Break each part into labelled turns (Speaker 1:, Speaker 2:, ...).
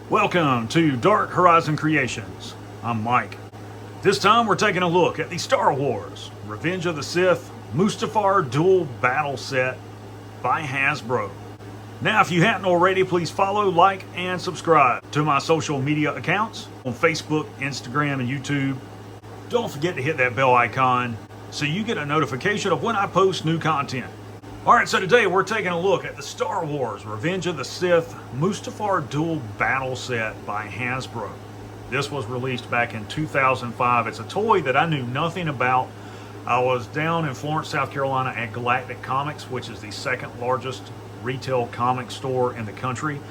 Speaker 1: Welcome to Dark Horizon Creations. I'm Mike. This time we're taking a look at the Star Wars Revenge of the Sith Mustafar Dual Battle Set by Hasbro. Now, if you hadn't already, please follow, like, and subscribe to my social media accounts on Facebook, Instagram, and YouTube. Don't forget to hit that bell icon so you get a notification of when I post new content. Alright, so today we're taking a look at the Star Wars Revenge of the Sith Mustafar Dual Battle Set by Hasbro. This was released back in 2005. It's a toy that I knew nothing about. I was down in Florence, South Carolina at Galactic Comics, which is the second largest retail comic store in the country.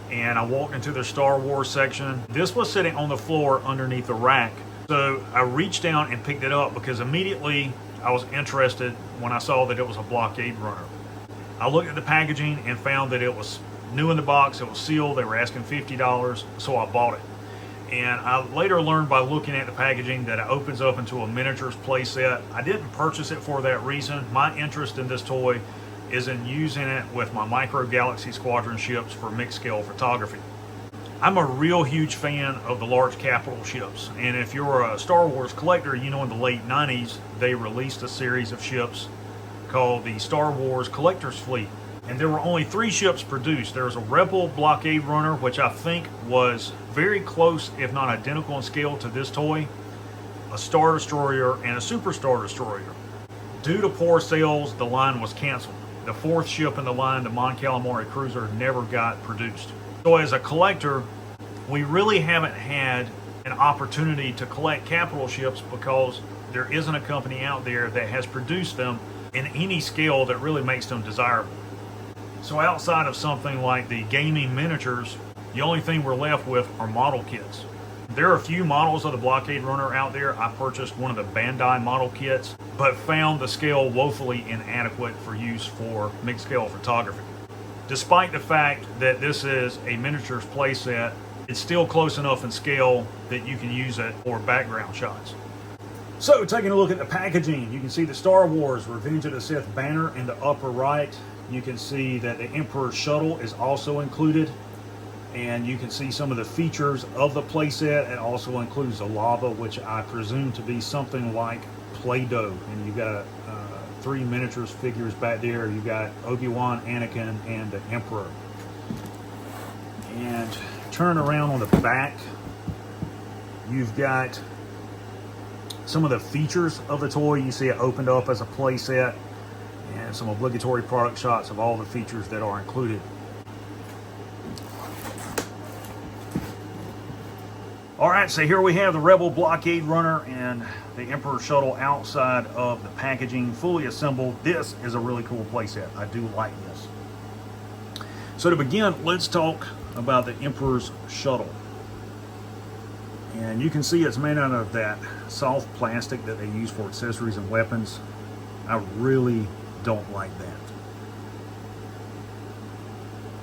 Speaker 1: And I walked into their Star Wars section. This was sitting on the floor underneath the rack. So I reached down and picked it up because immediately I was interested when I saw that it was a blockade runner. I looked at the packaging and found that it was new in the box, it was sealed, they were asking $50, so I bought it. And I later learned by looking at the packaging that it opens up into a miniatures playset. I didn't purchase it for that reason. My interest in this toy is in using it with my Micro Galaxy Squadron ships for mixed scale photography. I'm a real huge fan of the large capital ships, and if you're a Star Wars collector, you know in the late 90s they released a series of ships called the Star Wars Collector's Fleet, and there were only 3 ships produced. There was a Rebel blockade runner, which I think was very close, if not identical in scale to this toy, a Star Destroyer, and a Super Star Destroyer. Due to poor sales, the line was canceled. The 4th ship in the line, the Mon Calamari Cruiser, never got produced. So as a collector, we really haven't had an opportunity to collect capital ships because there isn't a company out there that has produced them in any scale that really makes them desirable. So outside of something like the gaming miniatures, the only thing we're left with are model kits. There are a few models of the blockade runner out there. I purchased one of the Bandai model kits, but found the scale woefully inadequate for use for mixed scale photography. Despite the fact that this is a miniatures playset, it's still close enough in scale that you can use it for background shots. So, taking a look at the packaging, you can see the Star Wars Revenge of the Sith banner in the upper right. You can see that the Emperor's shuttle is also included. And you can see some of the features of the playset. It also includes the lava, which I presume to be something like Play-Doh. And you've got 3 miniatures figures back there. You've got Obi-Wan, Anakin, and the Emperor. And turn around on the back, you've got some of the features of the toy. You see it opened up as a playset, and some obligatory product shots of all the features that are included. Alright, so here we have the Rebel blockade runner and the Emperor shuttle outside of the packaging, fully assembled. This is a really cool playset. I do like this. So to begin, let's talk about the Emperor's shuttle. And you can see it's made out of that soft plastic that they use for accessories and weapons. I really don't like that,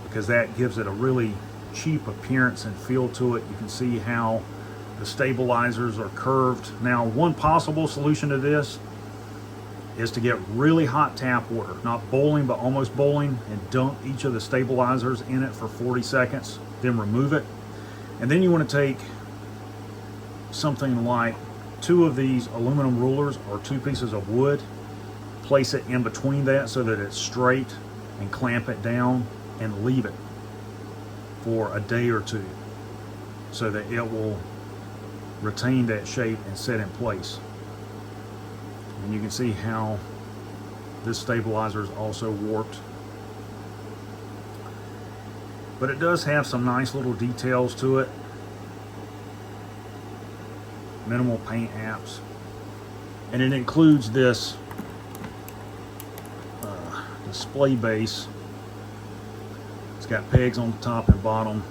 Speaker 1: because that gives it a really cheap appearance and feel to it. You can see how the stabilizers are curved. Now, one possible solution to this is to get really hot tap water, not boiling but almost boiling, and dunk each of the stabilizers in it for 40 seconds, then remove it. And then you want to take something like 2 of these aluminum rulers or 2 pieces of wood, place it in between that so that it's straight, and clamp it down and leave it for a day or 2 so that it will retain that shape and set in place. And you can see how this stabilizer is also warped, but it does have some nice little details to it. Minimal paint apps, and it includes this display base. It's got pegs on the top and bottom,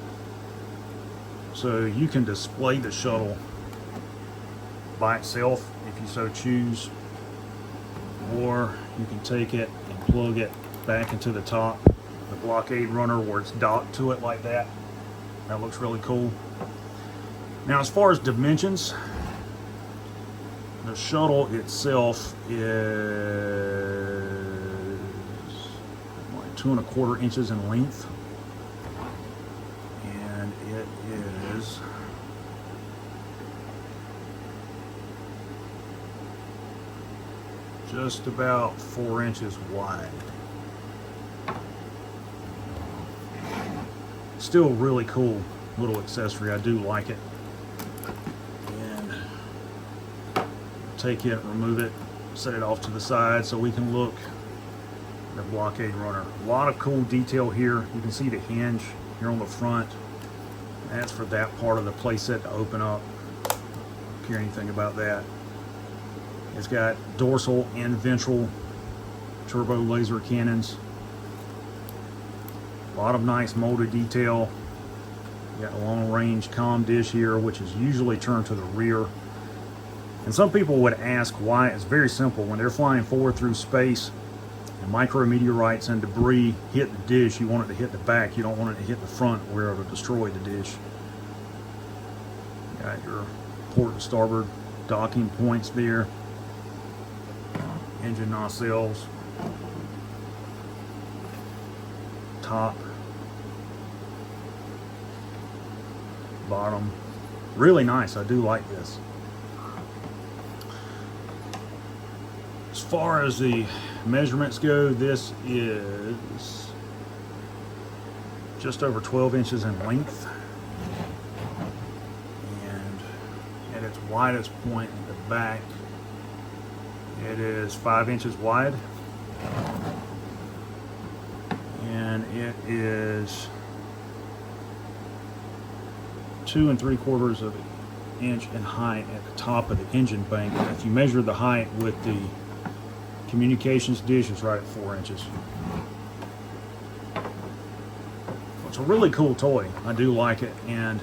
Speaker 1: so you can display the shuttle by itself if you so choose, or you can take it and plug it back into the top, the blockade runner, where it's docked to it like that. That looks really cool. Now, as far as dimensions, the shuttle itself is like 2¼ inches in length, and it is just about 4 inches wide. Still really cool little accessory. I do like it. And take it, remove it, set it off to the side so we can look at the blockade runner. A lot of cool detail here. You can see the hinge here on the front. That's for that part of the playset to open up. Don't care anything about that. It's got dorsal and ventral turbo laser cannons. A lot of nice molded detail. You got a long range comm dish here, which is usually turned to the rear. And some people would ask why. It's very simple. When they're flying forward through space and micrometeorites and debris hit the dish, you want it to hit the back. You don't want it to hit the front where it'll destroy the dish. You got your port and starboard docking points there. Engine nacelles. Top. Bottom. Really nice. I do like this. As far as the measurements go, this is just over 12 inches in length, and at its widest point in the back, it is 5 inches wide, and it is 2 3/4 of an inch in height at the top of the engine bank. And if you measure the height with the communications dish, it's right at 4 inches. It's a really cool toy. I do like it, and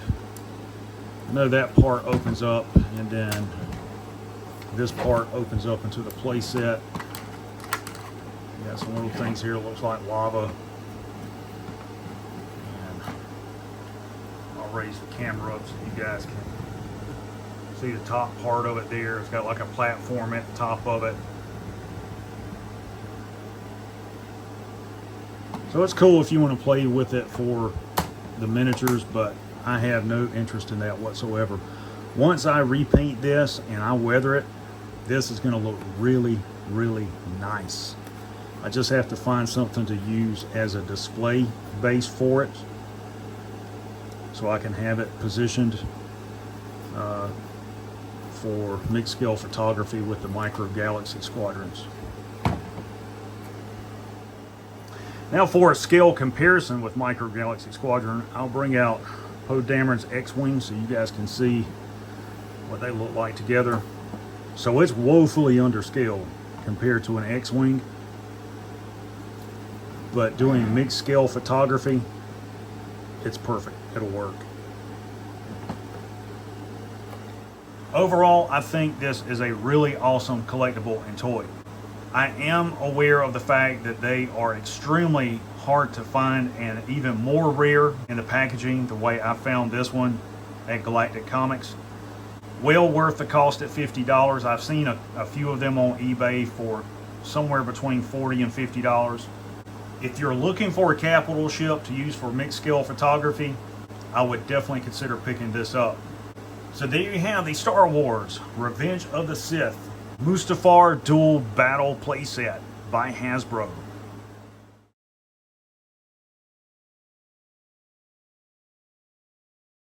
Speaker 1: I know that part opens up, and then this part opens up into the play set. You got some little things here, looks like lava. And I'll raise the camera up so you guys can see the top part of it there. It's got like a platform at the top of it. So it's cool if you want to play with it for the miniatures, but I have no interest in that whatsoever. Once I repaint this and I weather it, this is going to look really, really nice. I just have to find something to use as a display base for it, so I can have it positioned for mixed scale photography with the micro galaxy squadrons. Now for a scale comparison with Micro Galaxy Squadron, I'll bring out Poe Dameron's X-Wing so you guys can see what they look like together. So it's woefully underscaled compared to an X-Wing, but doing mixed scale photography, it's perfect. It'll work. Overall, I think this is a really awesome collectible and toy. I am aware of the fact that they are extremely hard to find and even more rare in the packaging, the way I found this one at Galactic Comics. Well worth the cost at $50. I've seen a few of them on eBay for somewhere between $40 and $50. If you're looking for a capital ship to use for mixed scale photography, I would definitely consider picking this up. So there you have the Star Wars Revenge of the Sith Mustafar Dual Battle Playset by Hasbro.